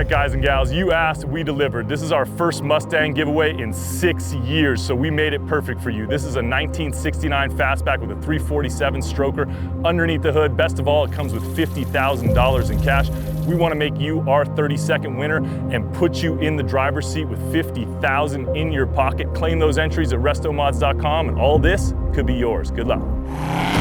right, guys and gals, you asked, we delivered. This is our first Mustang giveaway in 6 years, so we made it perfect for you. This is a 1969 Fastback with a 347 stroker underneath the hood. Best of all, it comes with $50,000 in cash. We want to make you our 32nd winner and put you in the driver's seat with $50,000 in your pocket. Claim those entries at RestoMods.com, and all this could be yours. Good luck.